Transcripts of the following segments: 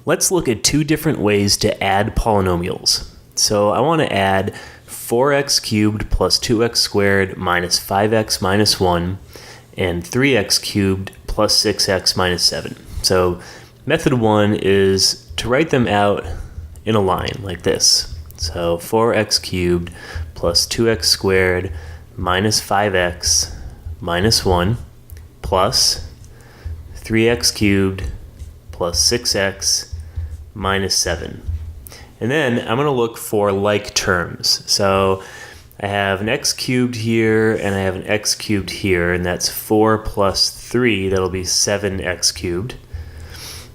Let's look at two different ways to add polynomials. So I want to add 4x cubed plus 2x squared minus 5x minus 1 and 3x cubed plus 6x minus 7. So method 1 is to write them out in a line like this. So 4x cubed plus 2x squared minus 5x minus 1 plus 3x cubed plus 6x minus 7. And then I'm going to look for like terms. So I have an x cubed here and I have an x cubed here, and that's 4 plus 3, that'll be 7x cubed.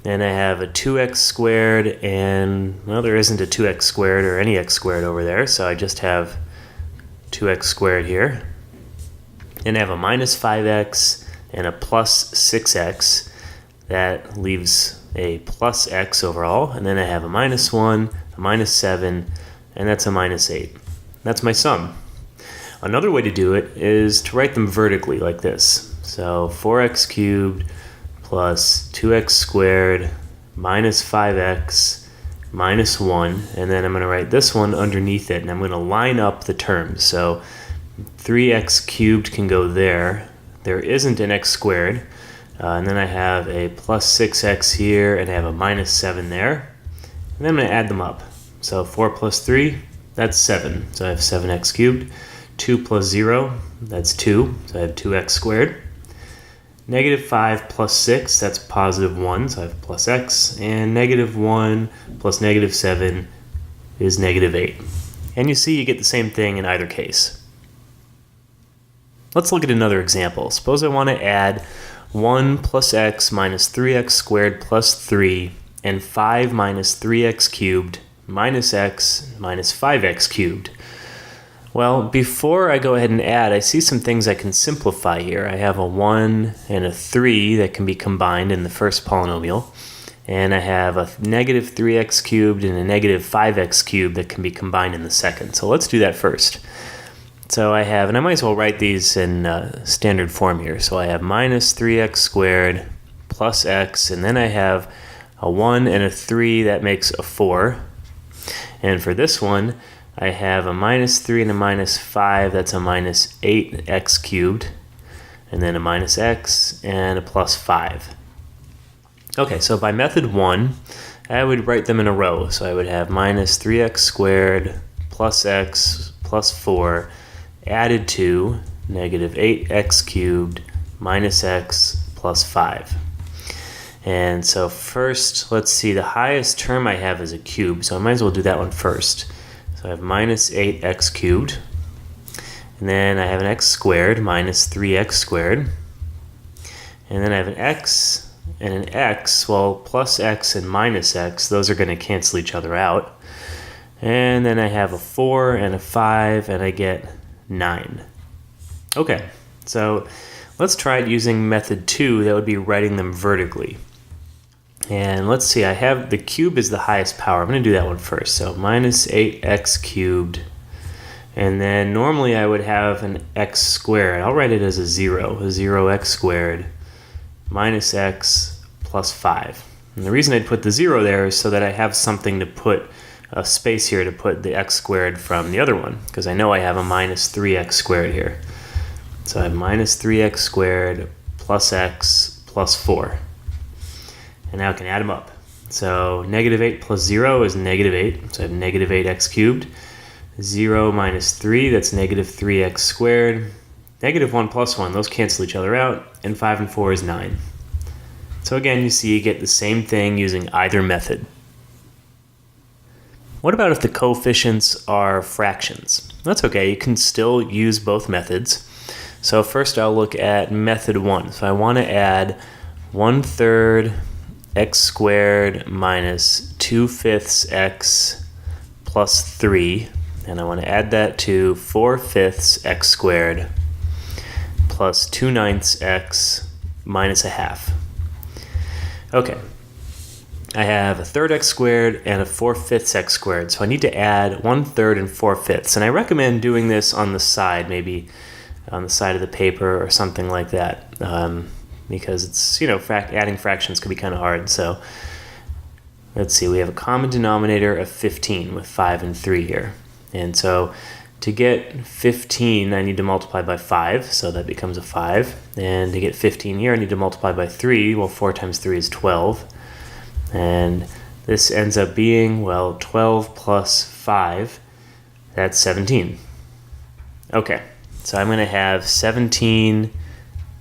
And I have a 2x squared, and well, there isn't a 2x squared or any x squared over there, so I just have 2x squared here. And I have a minus 5x and a plus 6x. That leaves a plus x overall. And then I have a minus 1, a minus 7, and that's a minus 8. That's my sum. Another way to do it is to write them vertically like this. So 4x cubed plus 2x squared minus 5x minus 1, and then I'm going to write this one underneath it, and I'm going to line up the terms. So 3x cubed can go there. There isn't an x squared. And then I have a plus 6x here, and I have a minus 7 there. And then I'm going to add them up. So 4 plus 3, that's 7. So I have 7x cubed. 2 plus 0, that's 2. So I have 2x squared. Negative 5 plus 6, that's positive 1. So I have plus x. And negative 1 plus negative 7 is negative 8. And you see you get the same thing in either case. Let's look at another example. Suppose I want to add 1 plus x minus 3x squared plus 3 and 5 minus 3x cubed minus x minus 5x cubed. Well, before I go ahead and add, I see some things I can simplify here. I have a 1 and a 3 that can be combined in the first polynomial, and I have a negative 3x cubed and a negative 5x cubed that can be combined in the second. So let's do that first. So I have, and I might as well write these in standard form here. So I have minus 3x squared plus x, and then I have a 1 and a 3, that makes a 4. And for this one, I have a minus 3 and a minus 5, that's a minus 8x cubed, and then a minus x and a plus 5. Okay, so by method 1, I would write them in a row. So I would have minus 3x squared plus x plus 4 added to negative 8x cubed minus x plus 5. And so first, let's see, the highest term I have is a cube, so I might as well do that one first. So I have minus 8x cubed, and then I have an x squared minus 3x squared, and then I have an x and an x. Well, plus x and minus x, those are going to cancel each other out. And then I have a 4 and a 5, and I get 9. Okay, so let's try it using method 2. That would be writing them vertically. And let's see, I have the cube is the highest power. I'm going to do that one first. So minus 8x cubed. And then normally I would have an x squared. I'll write it as a 0x squared minus x plus 5. And the reason I'd put the 0 there is so that I have something to put a space here to put the x squared from the other one, because I know I have a minus 3x squared here. So I have minus 3x squared plus x plus 4. And now I can add them up. So negative 8 plus 0 is negative 8. So I have negative 8x cubed. 0 minus 3, that's negative 3x squared. Negative 1 plus 1, those cancel each other out. And 5 and 4 is 9. So again, you see you get the same thing using either method. What about if the coefficients are fractions? That's okay, you can still use both methods. So first I'll look at method 1. So I want to add 1/3 x squared minus 2/5 x plus 3. And I want to add that to 4/5 x squared plus 2/9 x minus a half. Okay. I have a 3rd x squared and a 4/5 x squared, so I need to add 1/3 and 4/5. And I recommend doing this on the side, maybe on the side of the paper or something like that, because it's, adding fractions can be kind of hard. So let's see, we have a common denominator of 15 with 5 and 3 here. And so to get 15, I need to multiply by 5, so that becomes a 5. And to get 15 here, I need to multiply by 3. Well, 4 times 3 is 12. And this ends up being, well, 12 plus 5, that's 17. Okay, so I'm going to have 17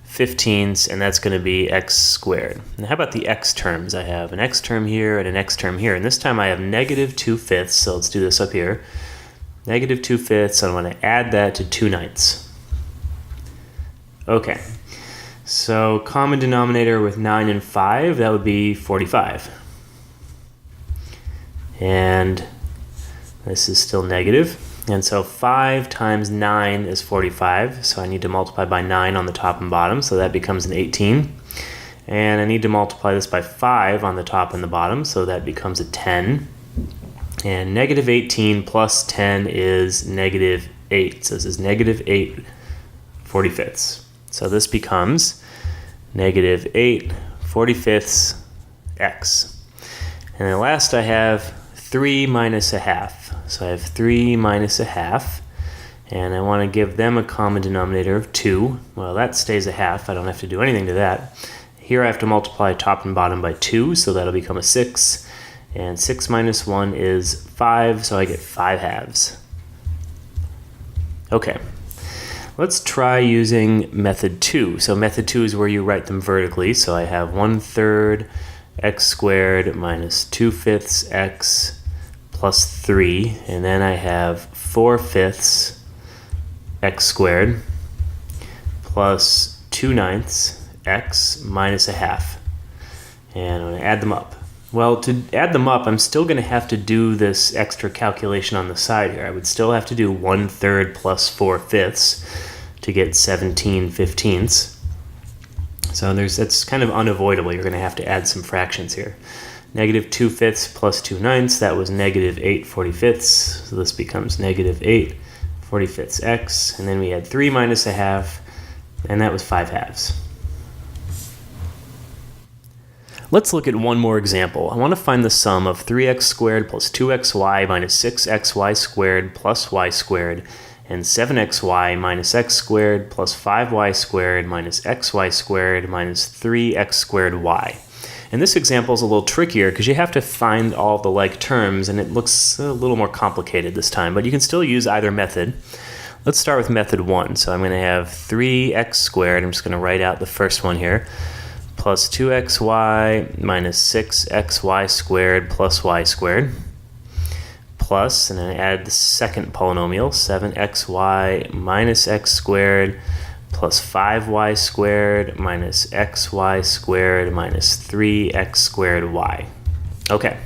15ths, and that's going to be x squared. And how about the x terms? I have an x term here and an x term here, and this time I have negative 2/5, so let's do this up here. Negative 2/5, so I'm going to add that to 2/9. Okay, so common denominator with 9 and 5, that would be 45. And this is still negative. And so 5 times 9 is 45, so I need to multiply by 9 on the top and bottom, so that becomes an 18. And I need to multiply this by 5 on the top and the bottom, so that becomes a 10. And negative 18 plus 10 is negative 8, so this is negative 8 45ths. So this becomes negative 8 45ths x. And then last I have 3 minus a half. So I have 3 minus a half, and I want to give them a common denominator of 2. Well, that stays a half. I don't have to do anything to that. Here I have to multiply top and bottom by 2, so that'll become a 6. And 6 minus 1 is 5, so I get 5 halves. Okay, let's try using method 2. So method 2 is where you write them vertically. So I have 1/3 x squared minus 2/5 x plus 3, and then I have 4/5 x squared plus 2/9 x minus a half. And I'm going to add them up. Well, to add them up, I'm still going to have to do this extra calculation on the side here. I would still have to do 1/3 plus 4/5 to get 17/15. So that's kind of unavoidable. You're going to have to add some fractions here. Negative 2/5 plus 2/9, that was negative 8 45ths. So this becomes negative 8 45ths x. And then we had 3 minus a half, and that was 5 halves. Let's look at one more example. I want to find the sum of 3x squared plus 2xy minus 6xy squared plus y squared and 7xy minus x squared plus 5y squared minus xy squared minus 3x squared y. And this example is a little trickier because you have to find all the like terms, and it looks a little more complicated this time, but you can still use either method. Let's start with method 1. So I'm going to have 3x squared, I'm just going to write out the first one here, plus 2xy minus 6xy squared plus y squared, plus, and then I add the second polynomial, 7xy minus x squared plus 5y squared minus xy squared minus 3x squared y. Okay,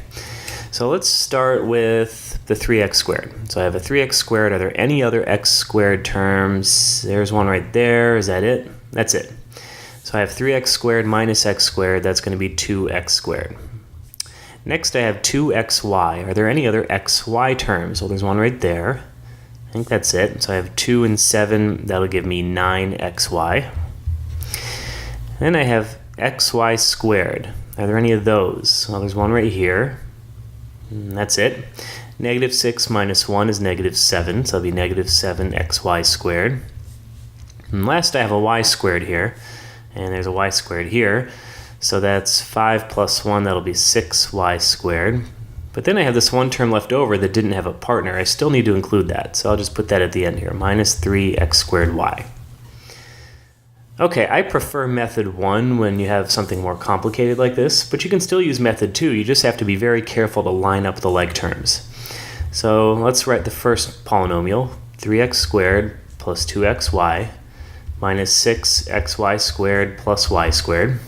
so let's start with the 3x squared. So I have a 3x squared. Are there any other x squared terms? There's one right there. Is that it? That's it. So I have 3x squared minus x squared. That's going to be 2x squared. Next I have 2xy. Are there any other xy terms? Well, there's one right there. I think that's it. So I have 2 and 7. That'll give me 9xy. Then I have xy squared. Are there any of those? Well, there's one right here. And that's it. Negative 6 minus 1 is negative 7. So it'll be negative 7xy squared. And last I have a y squared here. And there's a y squared here. So that's 5 plus 1. That'll be 6y squared. But then I have this one term left over that didn't have a partner. I still need to include that, so I'll just put that at the end here, minus 3x squared y. Okay, I prefer method 1 when you have something more complicated like this, but you can still use method 2. You just have to be very careful to line up the like terms. So let's write the first polynomial, 3x squared plus 2xy minus 6xy squared plus y squared.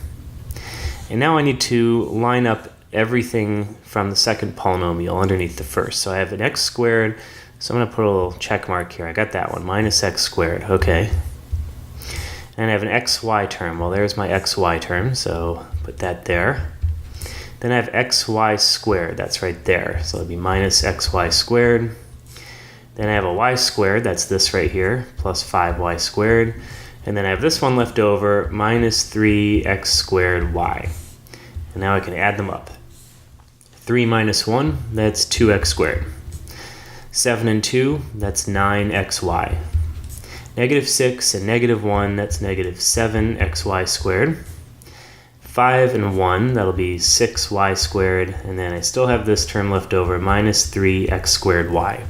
And now I need to line up everything from the second polynomial underneath the first. So I have an x squared, so I'm going to put a little check mark here. I got that one, minus x squared, okay. And I have an xy term. Well, there's my xy term, so put that there. Then I have xy squared, that's right there. So it'll be minus xy squared. Then I have a y squared, that's this right here, plus 5y squared. And then I have this one left over, minus 3x squared y. And now I can add them up. 3 minus 1, that's 2x squared. 7 and 2, that's 9xy. Negative 6 and negative 1, that's negative 7xy squared. 5 and 1, that'll be 6y squared, and then I still have this term left over, minus 3x squared y.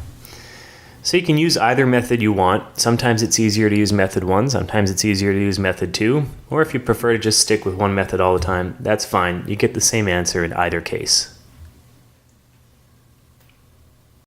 So you can use either method you want. Sometimes it's easier to use method 1, sometimes it's easier to use method 2, or if you prefer to just stick with one method all the time, that's fine. You get the same answer in either case.